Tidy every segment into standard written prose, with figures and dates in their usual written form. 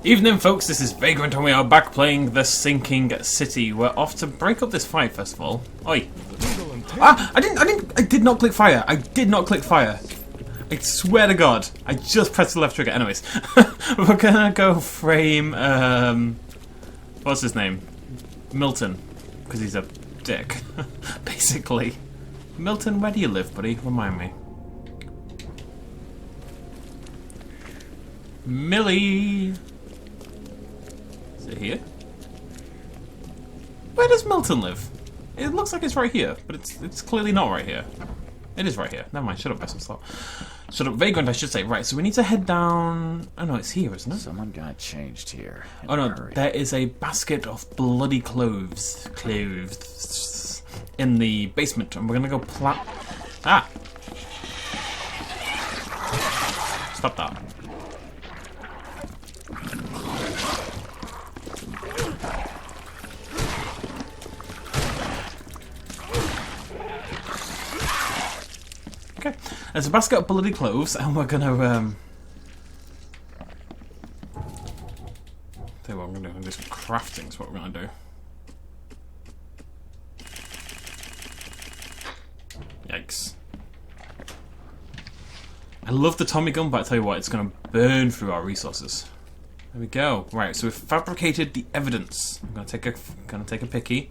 Evening, folks. This is Vagrant, and we are back playing The Sinking City. We're off to break up this fight, first of all. Oi! Ah! I did not click fire. I did not click fire. I swear to God, I just pressed the left trigger. Anyways, we're gonna go frame. What's his name? Milton, because he's a dick, basically. Milton, where do you live, buddy? Remind me. Millie. Is it here? Where does Milton live? It looks like it's right here, but it's clearly not right here. It is right here. Never mind. Shut up, Vessel Slot. Shut up, Vagrant, I should say. Right, so we need to head down. Oh no, it's here, isn't it? Someone got changed here. Oh no, there is a basket of bloody cloves. Cloves in the basement, and we're gonna go Ah! Stop that. Okay, there's a basket of bloody cloves, and we're gonna tell you what I'm gonna do some crafting. Is what we're gonna do. Yikes! I love the Tommy gun, but I tell you what, it's gonna burn through our resources. There we go. Right, so we've fabricated the evidence. I'm gonna take a picky.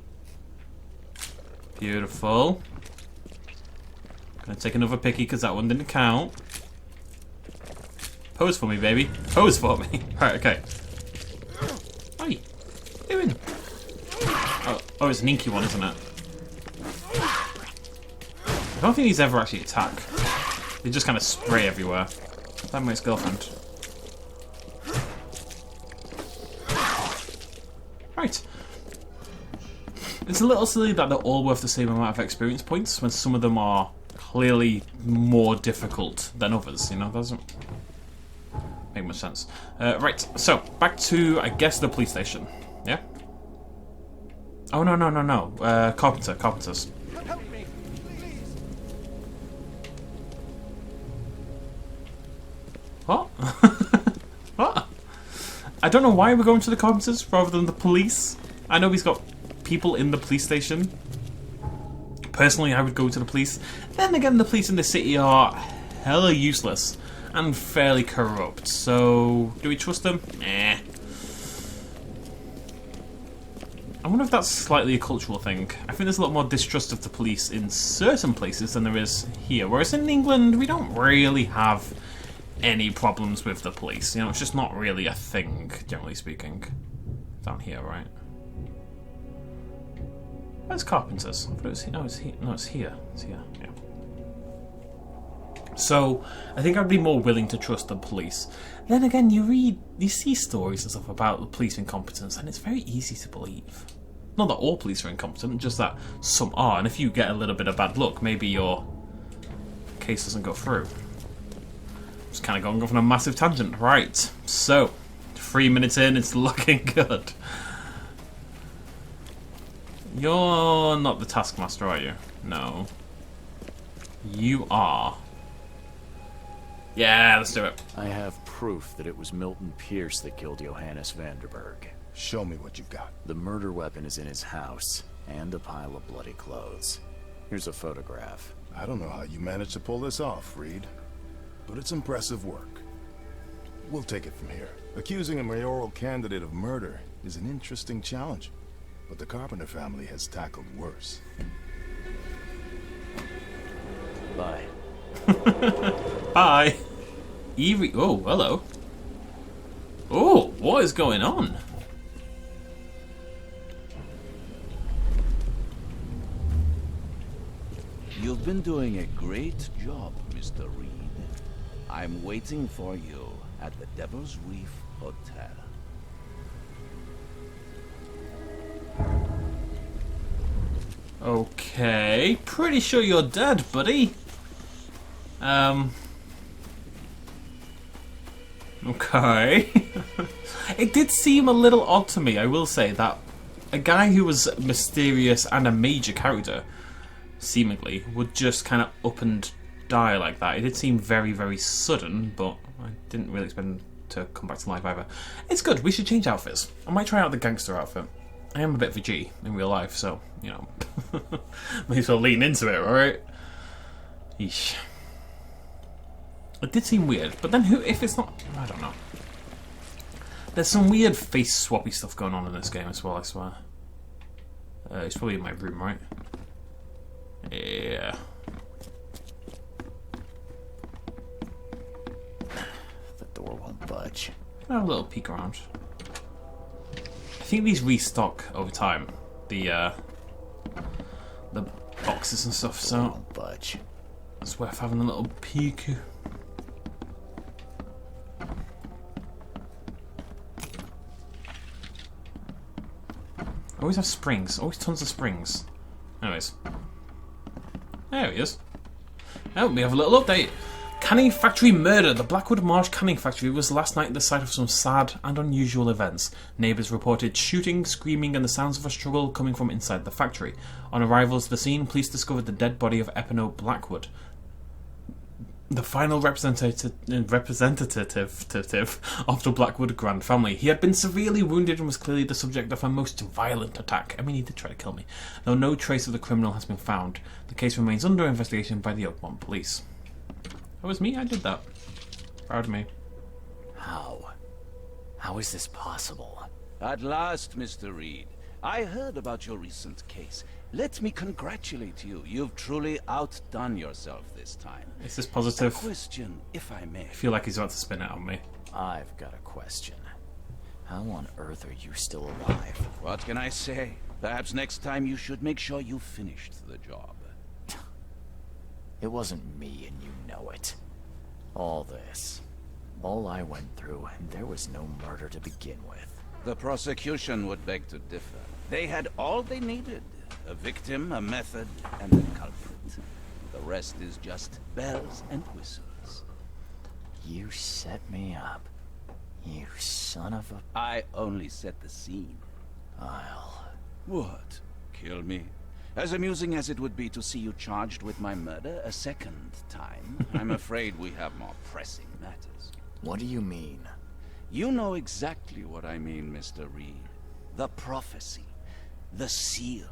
Beautiful. Gonna take another picky because that one didn't count. Pose for me, baby. Pose for me. Right, okay. Hey, what are you doing? Oh, it's an inky one, isn't it? I don't think these ever actually attack. They just kind of spray everywhere. Like my ex-girlfriend. Right. It's a little silly that they're all worth the same amount of experience points when some of them are clearly more difficult than others, you know, doesn't make much sense. Right, so back to, I guess, the police station. Yeah? Oh no. Carpenters. Help me, please. What? What? I don't know why we're going to the carpenters rather than the police. I know he's got people in the police station. Personally, I would go to the police. Then again, the police in the city are hella useless and fairly corrupt. So, do we trust them? Eh. I wonder if that's slightly a cultural thing. I think there's a lot more distrust of the police in certain places than there is here. Whereas in England, we don't really have any problems with the police. You know, it's just not really a thing, generally speaking. Down here, right? Where's Carpenter's? I thought it was here. No, it's here. No, it's here. It's here. Yeah. So, I think I'd be more willing to trust the police. Then again, you see stories and stuff about the police incompetence, and it's very easy to believe. Not that all police are incompetent, just that some are. And if you get a little bit of bad luck, maybe your case doesn't go through. Just kind of going off on a massive tangent. Right. So, 3 minutes in, it's looking good. You're not the taskmaster, are you? No. You are. Yeah, let's do it. I have proof that it was Milton Pierce that killed Johannes Vanderberg. Show me what you've got. The murder weapon is in his house, and a pile of bloody clothes. Here's a photograph. I don't know how you managed to pull this off, Reed, but it's impressive work. We'll take it from here. Accusing a mayoral candidate of murder is an interesting challenge, but the Carpenter family has tackled worse. Bye. Bye. Eerie. Oh, hello. Oh, what is going on? You've been doing a great job, Mr. Reed. I'm waiting for you at the Devil's Reef Hotel. Okay, pretty sure you're dead, buddy. Okay. It did seem a little odd to me, I will say, that a guy who was mysterious and a major character, seemingly, would just kind of up and die like that. It did seem very, very sudden, but I didn't really expect him to come back to life either. It's good. We should change outfits. I might try out the gangster outfit. I am a bit of a G in real life, so, you know, may as well lean into it, alright? Yeesh. It did seem weird, but then who, if it's not, I don't know. There's some weird face swappy stuff going on in this game as well, I swear. It's probably in my room, right? Yeah. The door won't budge. I'll have a little peek around. I think these restock over time. The boxes and stuff, Door so won't budge. it's worth having a little peek. Always have springs. Always tons of springs. Anyways. There he is. Oh, we have a little update. Canning factory murder. The Blackwood Marsh canning factory was last night the site of some sad and unusual events. Neighbours reported shooting, screaming and the sounds of a struggle coming from inside the factory. On arrival to the scene, police discovered the dead body of Epino Blackwood, the final representative of the Blackwood Grand family. He had been severely wounded and was clearly the subject of a most violent attack. I mean, he did try to kill me. Though no trace of the criminal has been found, the case remains under investigation by the Oakmont police. That was me, I did that. Proud of me. How? How is this possible? At last, Mr. Reed. I heard about your recent case. Let me congratulate you. You've truly outdone yourself this time. Is this A positive? question, if I may. I feel like he's about to spin it on me. I've got a question. How on earth are you still alive? What can I say? Perhaps next time you should make sure you finished the job. It wasn't me and you know it. All this. All I went through, and there was no murder to begin with. The prosecution would beg to differ. They had all they needed. A victim, a method, and a culprit. The rest is just bells and whistles. You set me up. You son of a... I only set the scene. I'll... What? Kill me? As amusing as it would be to see you charged with my murder a second time, I'm afraid we have more pressing matters. What do you mean? You know exactly what I mean, Mr. Reed. The prophecy. The seal.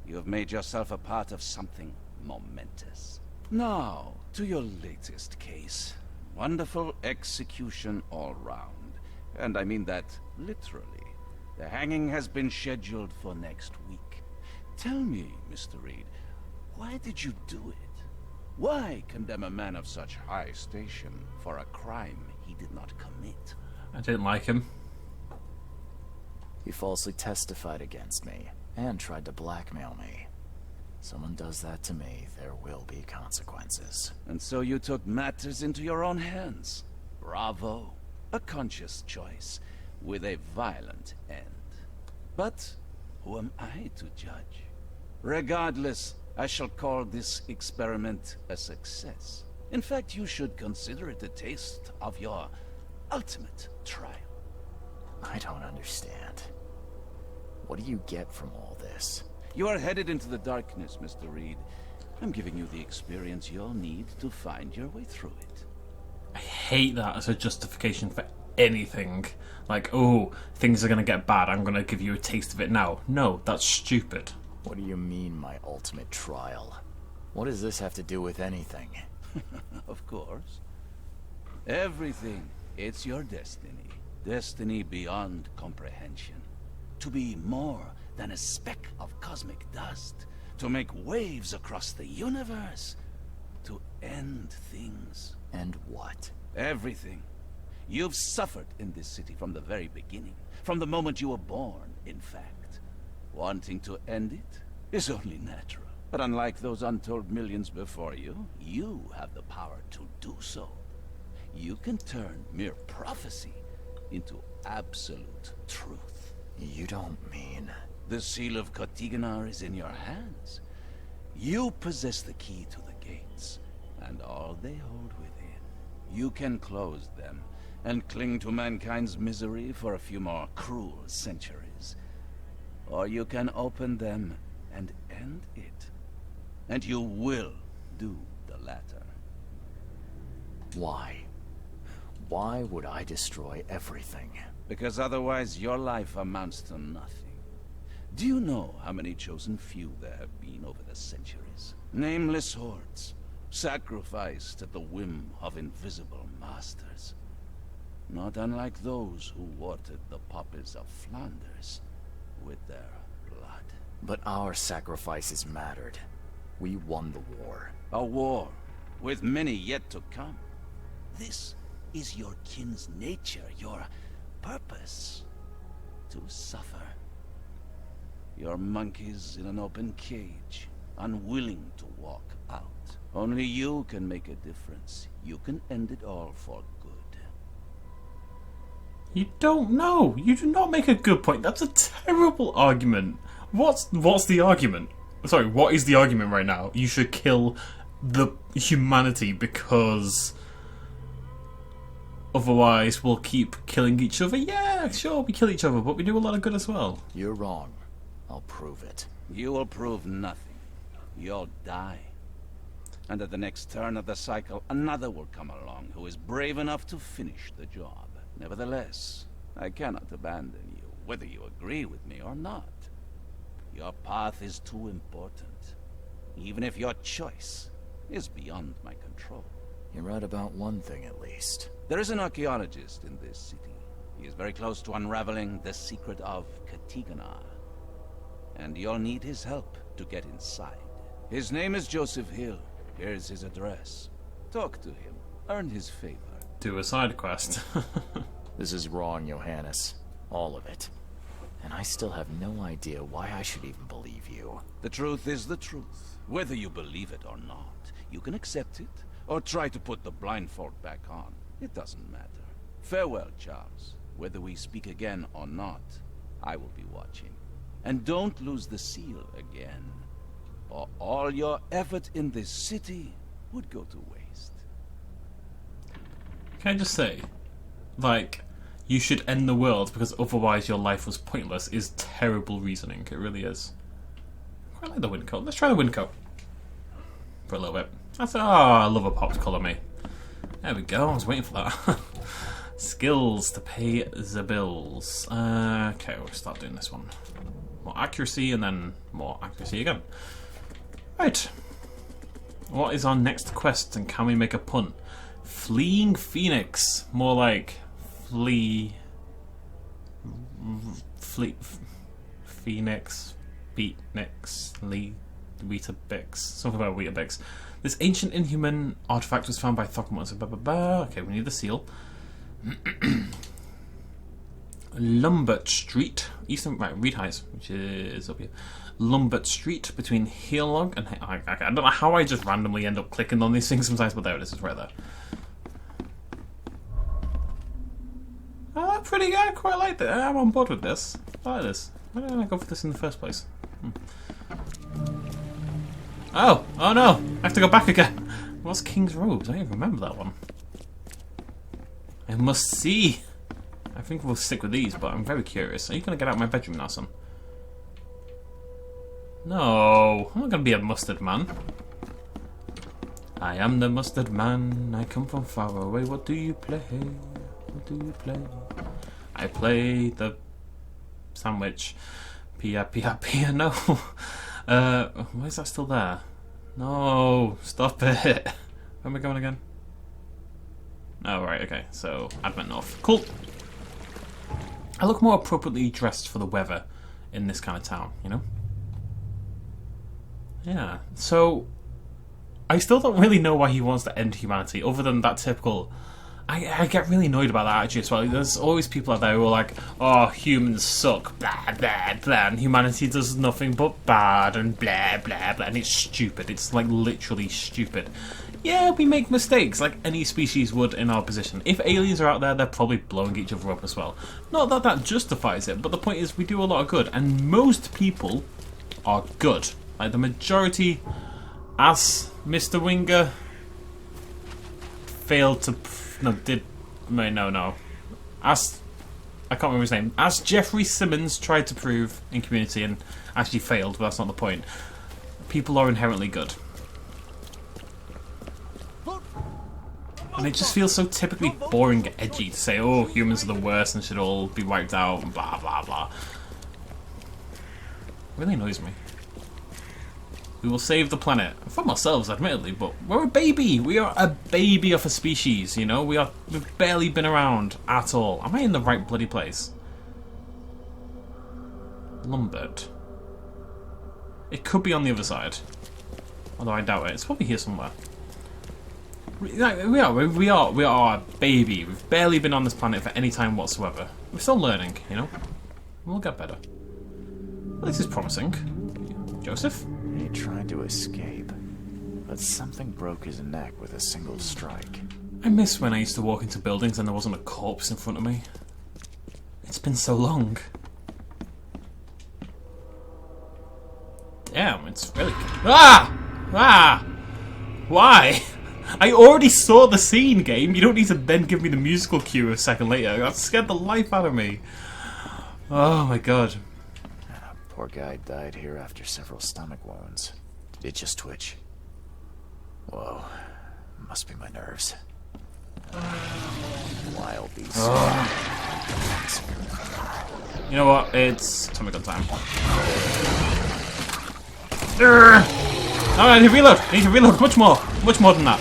You have made yourself a part of something momentous. Now, to your latest case. Wonderful execution all round. And I mean that literally. The hanging has been scheduled for next week. Tell me, Mr. Reed, why did you do it? Why condemn a man of such high station for a crime he did not commit? I didn't like him. He falsely testified against me, and tried to blackmail me. Someone does that to me, there will be consequences. And so you took matters into your own hands. Bravo. A conscious choice, with a violent end. But who am I to judge? Regardless, I shall call this experiment a success. In fact, you should consider it a taste of your ultimate trial. I don't understand. What do you get from all this? You are headed into the darkness, Mr. Reed. I'm giving you the experience you'll need to find your way through it. I hate that as a justification for anything. Like, oh, things are going to get bad, I'm going to give you a taste of it now. No, that's stupid. What do you mean, my ultimate trial? What does this have to do with anything? Of course. Everything. It's your destiny. Destiny beyond comprehension. To be more than a speck of cosmic dust. To make waves across the universe. To end things. And what? Everything. You've suffered in this city from the very beginning. From the moment you were born, in fact. Wanting to end it is only natural. But unlike those untold millions before you, you have the power to do so. You can turn mere prophecy into absolute truth. You don't mean... The seal of Kotiganar is in your hands. You possess the key to the gates, and all they hold within. You can close them, and cling to mankind's misery for a few more cruel centuries. Or you can open them and end it. And you will do the latter. Why? Why would I destroy everything? Because otherwise your life amounts to nothing. Do you know how many chosen few there have been over the centuries? Nameless hordes, sacrificed at the whim of invisible masters. Not unlike those who watered the poppies of Flanders with their blood. But our sacrifices mattered. We won the war. A war, with many yet to come. This is your kin's nature, your purpose. To suffer. Your monkeys in an open cage, unwilling to walk out. Only you can make a difference. You can end it all for good. You don't know. You do not make a good point. That's a terrible argument. What's the argument? Sorry, what is the argument right now? You should kill the humanity because otherwise we'll keep killing each other. Yeah, sure, we kill each other, but we do a lot of good as well. You're wrong. I'll prove it. You will prove nothing. You'll die. And at the next turn of the cycle, another will come along who is brave enough to finish the job. Nevertheless, I cannot abandon you, whether you agree with me or not. Your path is too important, even if your choice is beyond my control. You're right about one thing, at least. There is an archaeologist in this city. He is very close to unraveling the secret of Katigana. And you'll need his help to get inside. His name is Joseph Hill. Here's his address. Talk to him. Earn his favor. Do a side quest. This is wrong, Johannes. All of it. And I still have no idea why I should even believe you. The truth is the truth. Whether you believe it or not, you can accept it, or try to put the blindfold back on. It doesn't matter. Farewell, Charles. Whether we speak again or not, I will be watching. And don't lose the seal again, or all your effort in this city would go to waste. Can I just say, like, you should end the world because otherwise your life was pointless is terrible reasoning. It really is. I quite like the wind coat. Let's try the wind coat. For a little bit. That's, oh, I love a popped colour, me. There we go, I was waiting for that. Skills to pay the bills. Okay, we'll start doing this one. More accuracy and then more accuracy again. Right. What is our next quest and can we make a pun? Fleeing Phoenix. More like Phoenix, Beatnix, Weetabix, something about Weetabix. This ancient inhuman artifact was found by Oakmont. Okay, we need the seal. Lumbert Street, Eastern, right, Reed Heights, which is up here. Lumbert Street between Heelog and I don't know how I just randomly end up clicking on these things sometimes, but there it is. It's right there. Oh, pretty good. I quite like that. I'm on board with this. I like this. Why didn't I go for this in the first place? Oh no! I have to go back again. What's King's Robes? I don't even remember that one. I must see. I think we'll stick with these, but I'm very curious. Are you going to get out of my bedroom now, son? No, I'm not going to be a mustard man. I am the mustard man. I come from far away. What do you play? What do you play? I play the sandwich. Pia, pia, pia. No. Why is that still there? No, stop it. Where am I going again? Oh, right, okay. So, Advent North. Cool. I look more appropriately dressed for the weather in this kind of town, you know? Yeah. So, I still don't really know why he wants to end humanity, other than that typical... I get really annoyed about that actually as well. There's always people out there who are like, oh, humans suck, blah, blah, blah, and humanity does nothing but bad, and blah, blah, blah, and it's stupid. It's like literally stupid. Yeah, we make mistakes, like any species would in our position. If aliens are out there, they're probably blowing each other up as well. Not that that justifies it, but the point is we do a lot of good, and most people are good. Like the majority, as Mr. Winger failed to... No. As I can't remember his name. As Jeffrey Simmons tried to prove in Community and actually failed, but that's not the point. People are inherently good. And it just feels so typically boring and edgy to say, oh, humans are the worst and should all be wiped out and blah blah blah. It really annoys me. We will save the planet. From ourselves, admittedly, but we're a baby. We are a baby of a species, you know? We've barely been around at all. Am I in the right bloody place? Lumbert. It could be on the other side. Although I doubt it. It's probably here somewhere. We are a baby. We've barely been on this planet for any time whatsoever. We're still learning, you know? We'll get better. Well, this is promising. Joseph? He tried to escape, but something broke his neck with a single strike. I miss when I used to walk into buildings and there wasn't a corpse in front of me. It's been so long. Damn, it's really... Ah! Ah! Why? I already saw the scene, game. You don't need to then give me the musical cue a second later. That scared the life out of me. Oh my god. Poor guy died here after several stomach wounds. Did it just twitch? Whoa. Must be my nerves. Wild beast. You know what? It's Tommy Gun time. No, I need to reload. I need to reload much more. Much more than that.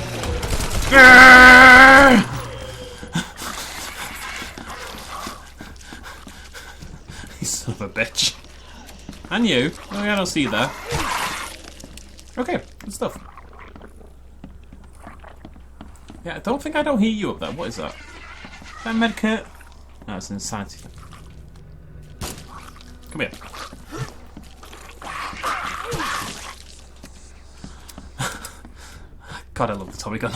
You son of a bitch. And you. Oh, yeah, I don't see you there. Okay, good stuff. Yeah, I don't think I don't hear you up there. What is that? Is that a medkit? No, it's an insanity thing. Come here. God, I love the Tommy gun.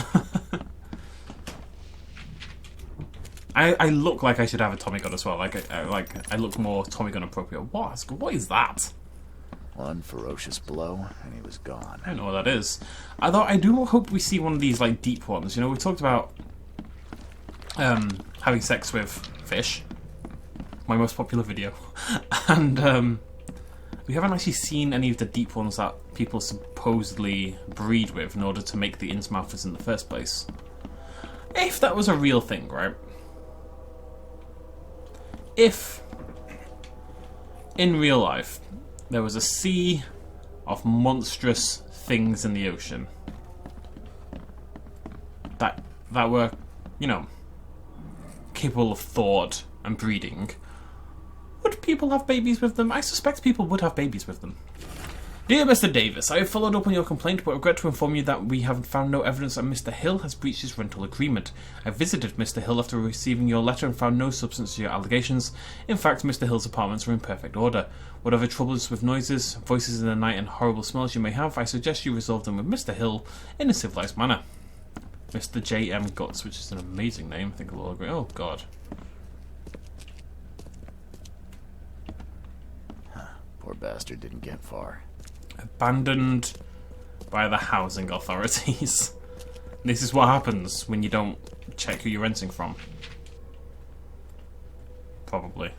I look like I should have a Tommy gun as well. I look more Tommy gun appropriate. What is that? One ferocious blow, and he was gone. I don't know what that is. Although I do hope we see one of these like deep ones. You know, we talked about having sex with fish, my most popular video, and we haven't actually seen any of the deep ones that people supposedly breed with in order to make the Innsmouthers in the first place. If that was a real thing, right? If in real life there was a sea of monstrous things in the ocean that were, you know, capable of thought and breeding, would people have babies with them? I suspect people would have babies with them. Dear Mr. Davis, I have followed up on your complaint, but regret to inform you that we have found no evidence that Mr. Hill has breached his rental agreement. I visited Mr. Hill after receiving your letter and found no substance to your allegations. In fact, Mr. Hill's apartments are in perfect order. Whatever troubles with noises, voices in the night, and horrible smells you may have, I suggest you resolve them with Mr. Hill in a civilized manner. Mr. J.M. Guts, which is an amazing name, I think we'll all agree. Oh, God. Poor bastard didn't get far. Abandoned by the housing authorities. This is what happens when you don't check who you're renting from. Probably.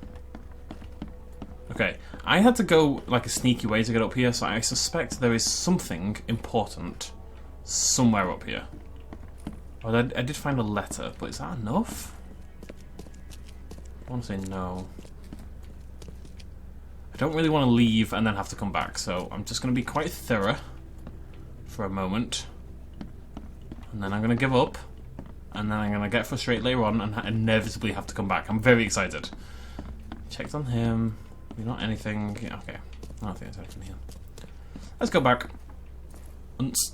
Okay, I had to go like a sneaky way to get up here, so I suspect there is something important somewhere up here. Oh, I did find a letter, but is that enough? I want to say no. I don't really want to leave and then have to come back, so I'm just going to be quite thorough for a moment. And then I'm going to give up. And then I'm going to get frustrated later on and inevitably have to come back. I'm very excited. Checked on him. You're not anything. Yeah, okay. I don't think there's anything here. Let's go back. Unts.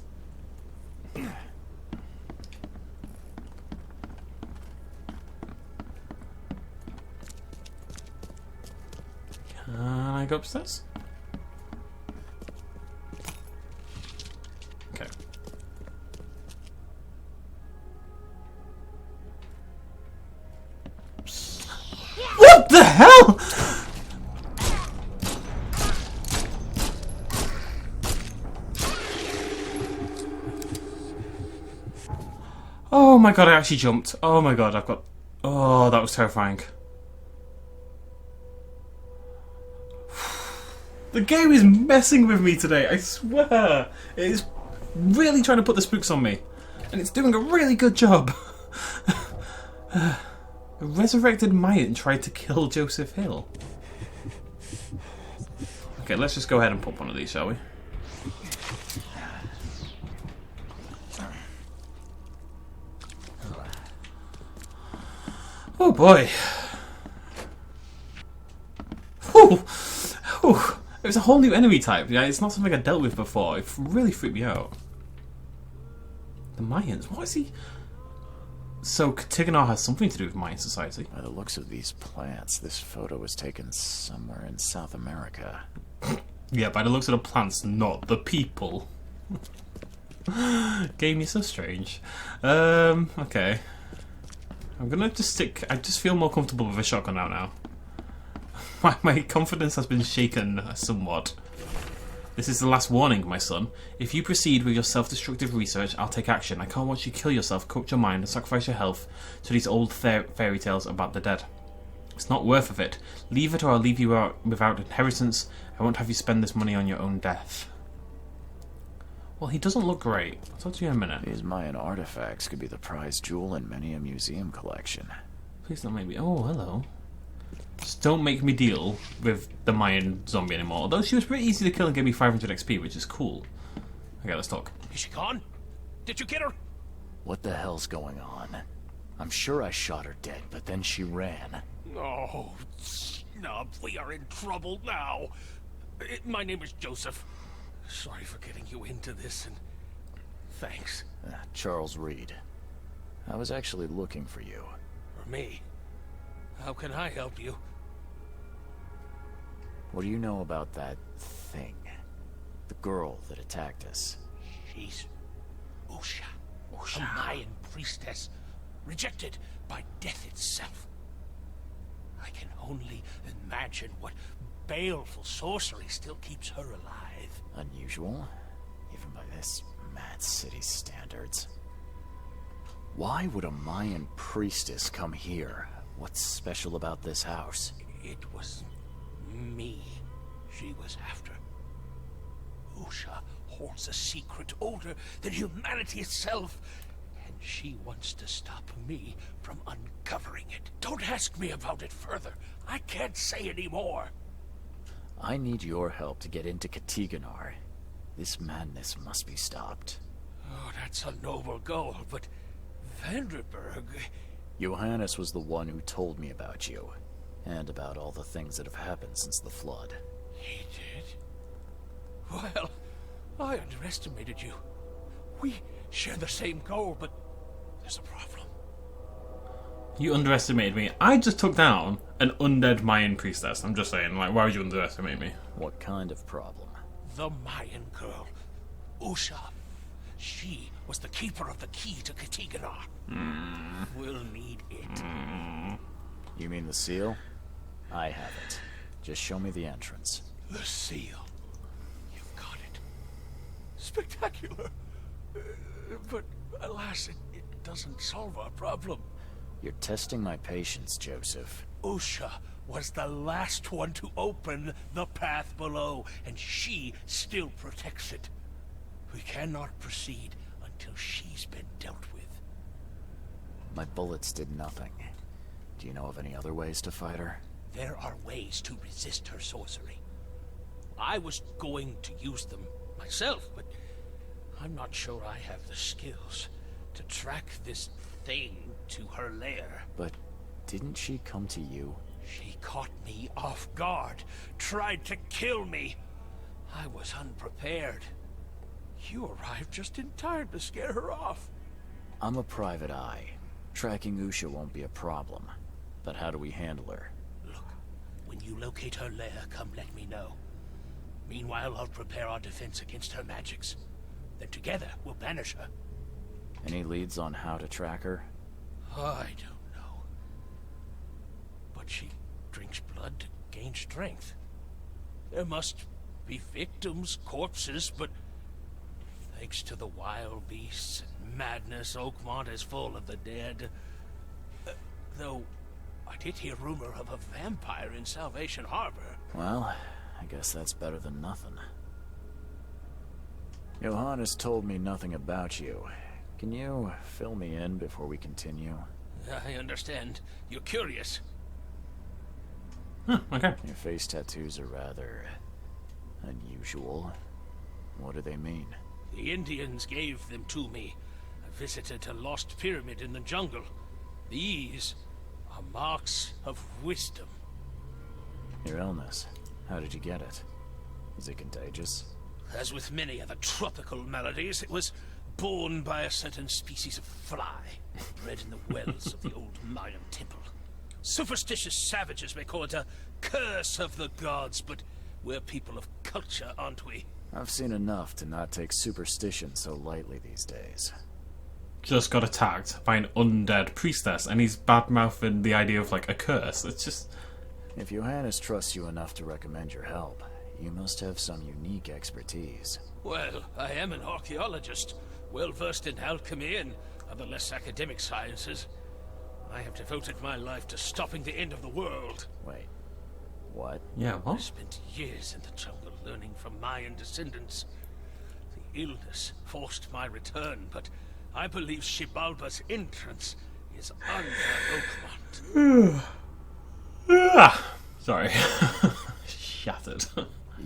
Can I go upstairs? Okay. What the hell? Oh my god, I actually jumped. Oh my god, I've got... Oh, that was terrifying. The game is messing with me today, I swear. It is really trying to put the spooks on me. And it's doing a really good job. A resurrected Mayan tried to kill Joseph Hill. Okay, let's just go ahead and pop one of these, shall we? Oh boy. Whew. Whew. It was a whole new enemy type. Yeah, it's not something I dealt with before. It really freaked me out. The Mayans. What is he? So Katiganar has something to do with Mayan society. By the looks of these plants, this photo was taken somewhere in South America. Yeah, by the looks of the plants, not the people. Game is so strange. Okay. I'm gonna just stick. I just feel more comfortable with a shotgun now. My confidence has been shaken somewhat. This is the last warning, my son. If you proceed with your self-destructive research, I'll take action. I can't watch you kill yourself, corrupt your mind, and sacrifice your health to these old fairy tales about the dead. It's not worth of it. Leave it or I'll leave you out without inheritance. I won't have you spend this money on your own death. Well, he doesn't look great. I'll talk to you in a minute. These Mayan artifacts could be the prized jewel in many a museum collection. Please don't make me... Oh, hello. Just don't make me deal with the Mayan zombie anymore. Although she was pretty easy to kill and gave me 500 XP, which is cool. Okay, let's talk. Is she gone? Did you get her? What the hell's going on? I'm sure I shot her dead, but then she ran. Oh, snub, we are in trouble now. My name is Joseph. Sorry for getting you into this, and thanks. Charles Reed. I was actually looking for you. For me? How can I help you? What do you know about that thing? The girl that attacked us? She's Usha, a Mayan priestess, rejected by death itself. I can only imagine what baleful sorcery still keeps her alive. Unusual, even by this mad city's standards. Why would a Mayan priestess come here? What's special about this house? It was me she was after. Usha holds a secret older than humanity itself, and she wants to stop me from uncovering it. Don't ask me about it further. I can't say any more. I need your help to get into Katiganar. This madness must be stopped. Oh, that's a noble goal, but Vanderberg... Johannes was the one who told me about you, and about all the things that have happened since the flood. He did? Well, I underestimated you. We share the same goal, but there's a problem. You underestimated me. I just took down an undead Mayan priestess. I'm just saying, like, why would you underestimate me? What kind of problem? The Mayan girl, Usha. She was the keeper of the key to Katiganar. We'll need it. You mean the seal? I have it. Just show me the entrance. The seal. You've got it. Spectacular. But alas, it doesn't solve our problem. You're testing my patience, Joseph. Usha was the last one to open the path below, and she still protects it. We cannot proceed until she's been dealt with. My bullets did nothing. Do you know of any other ways to fight her? There are ways to resist her sorcery. I was going to use them myself, but I'm not sure I have the skills to track this thing to her lair. But didn't she come to you? She caught me off guard, tried to kill me. I was unprepared. You arrived just in time to scare her off. I'm a private eye. Tracking Usha won't be a problem. But how do we handle her? Look, when you locate her lair, come let me know. Meanwhile, I'll prepare our defense against her magics. Then together, we'll banish her. Any leads on how to track her? I don't know. But she drinks blood to gain strength. There must be victims, corpses, but thanks to the wild beasts and madness, Oakmont is full of the dead. Though, I did hear rumor of a vampire in Salvation Harbor. Well, I guess that's better than nothing. Johannes told me nothing about you. Can you fill me in before we continue? I understand. You're curious. Huh, okay. Your face tattoos are rather unusual. What do they mean? The Indians gave them to me. I visited a lost pyramid in the jungle. These are marks of wisdom. Your illness. How did you get it? Is it contagious? As with many other tropical maladies, it was borne by a certain species of fly, bred in the wells of the old Mayan temple. Superstitious savages may call it a curse of the gods, but we're people of culture, aren't we? I've seen enough to not take superstition so lightly these days. Just got attacked by an undead priestess, and he's bad-mouthing the idea of, like, a curse. It's just... If Johannes trusts you enough to recommend your help, you must have some unique expertise. Well, I am an archaeologist, well-versed in alchemy and other less academic sciences. I have devoted my life to stopping the end of the world. Wait, what? Yeah, I what? spent years in the jungle learning from Mayan descendants. The illness forced my return, but I believe Xibalba's entrance is under Oakmont. Ah, sorry. Shattered.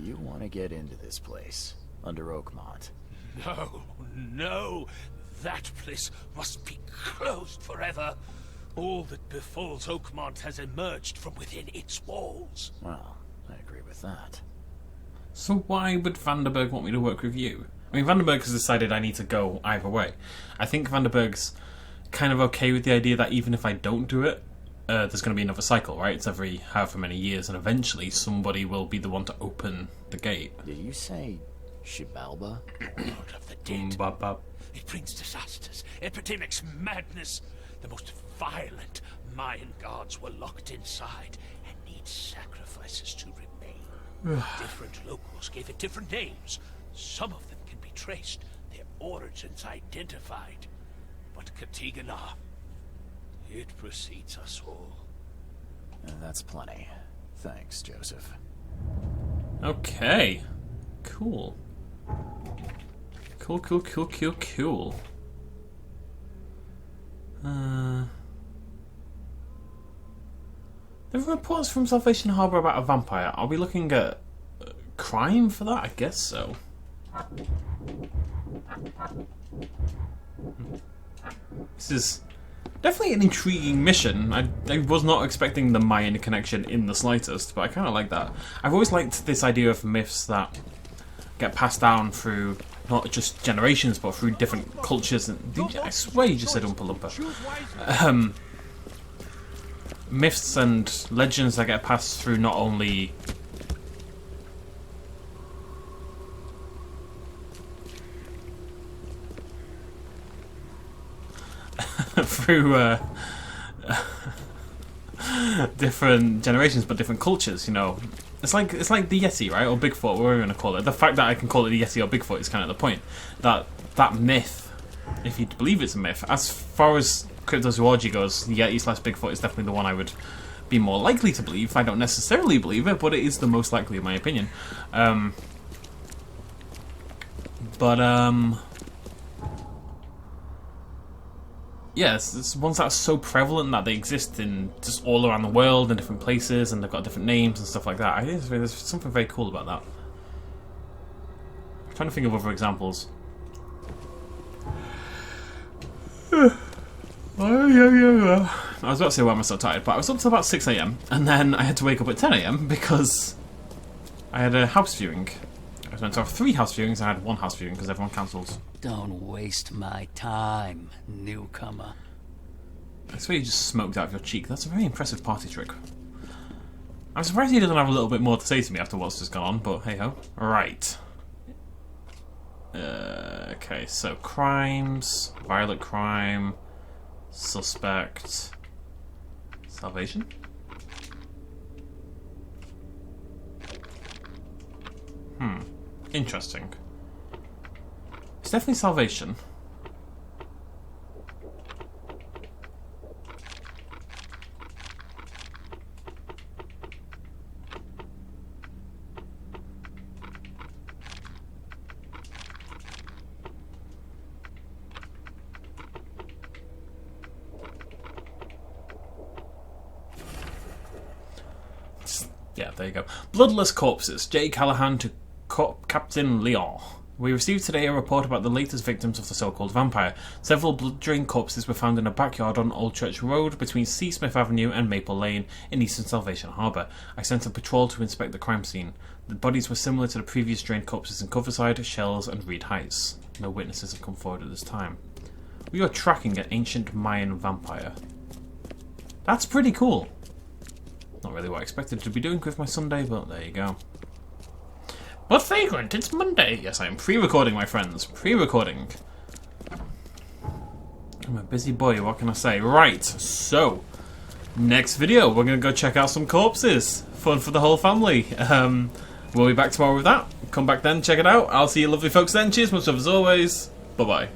You want to get into this place, under Oakmont. No, that place must be closed forever. All that befalls Oakmont has emerged from within its walls. Well, I agree with that. So why would Vanderberg want me to work with you? I mean, Vanderberg has decided I need to go either way. I think Vanderberg's kind of okay with the idea that even if I don't do it, there's going to be another cycle, right? It's every however many years, and eventually somebody will be the one to open the gate. Did you say Xibalba? Lord of the dead. Bop. It brings disasters, epidemics, madness. The most violent Mayan gods were locked inside and need sacrifices to remain. Different locals gave it different names. Some of them can be traced, their origins identified. But Katigana, it precedes us all. That's plenty. Thanks, Joseph. Okay. Cool. Cool. There are reports from Salvation Harbor about a vampire. Are we looking at crime for that? I guess so. This is definitely an intriguing mission. I was not expecting the Mayan connection in the slightest, but I kind of like that. I've always liked this idea of myths that get passed down through not just generations, but through different cultures. And I swear you just said Oompa Loompa. Myths and legends that get passed through not only through different generations, but different cultures. You know, it's like the Yeti, right, or Bigfoot, whatever you want to call it. The fact that I can call it the Yeti or Bigfoot is kind of the point. That myth, if you believe it's a myth, as far as cryptozoology goes, Yeti/Bigfoot is definitely the one I would be more likely to believe. I don't necessarily believe it, but it is the most likely in my opinion. Yes, it's ones that are so prevalent that they exist in just all around the world in different places, and they've got different names and stuff like that. I think there's something very cool about that. I'm trying to think of other examples. I was about to say why am I so tired, but I was up till about 6 AM, and then I had to wake up at 10 AM because I had a house viewing. I was meant to have 3 house viewings, I had 1 house viewing because everyone cancelled. Don't waste my time, newcomer. I swear you just smoked out of your cheek. That's a very impressive party trick. I'm surprised he doesn't have a little bit more to say to me after what's just gone on, but hey-ho. Right. Okay, so crimes, violent crime, suspect, salvation? Interesting. It's definitely salvation. Yeah, there you go. Bloodless corpses. J. Callahan to Captain Leon. We received today a report about the latest victims of the so-called vampire. Several blood-drained corpses were found in a backyard on Old Church Road between C. Smith Avenue and Maple Lane in Eastern Salvation Harbour. I sent a patrol to inspect the crime scene. The bodies were similar to the previous drained corpses in Coverside, Shells and Reed Heights. No witnesses have come forward at this time. We are tracking an ancient Mayan vampire. That's pretty cool. Not really what I expected to be doing with my Sunday, but there you go. But Vagrant, it's Monday! Yes, I am pre-recording, my friends. Pre-recording. I'm a busy boy, what can I say? Right, so, next video, we're going to go check out some corpses. Fun for the whole family. We'll be back tomorrow with that. Come back then, check it out. I'll see you lovely folks then. Cheers, much love as always. Bye-bye.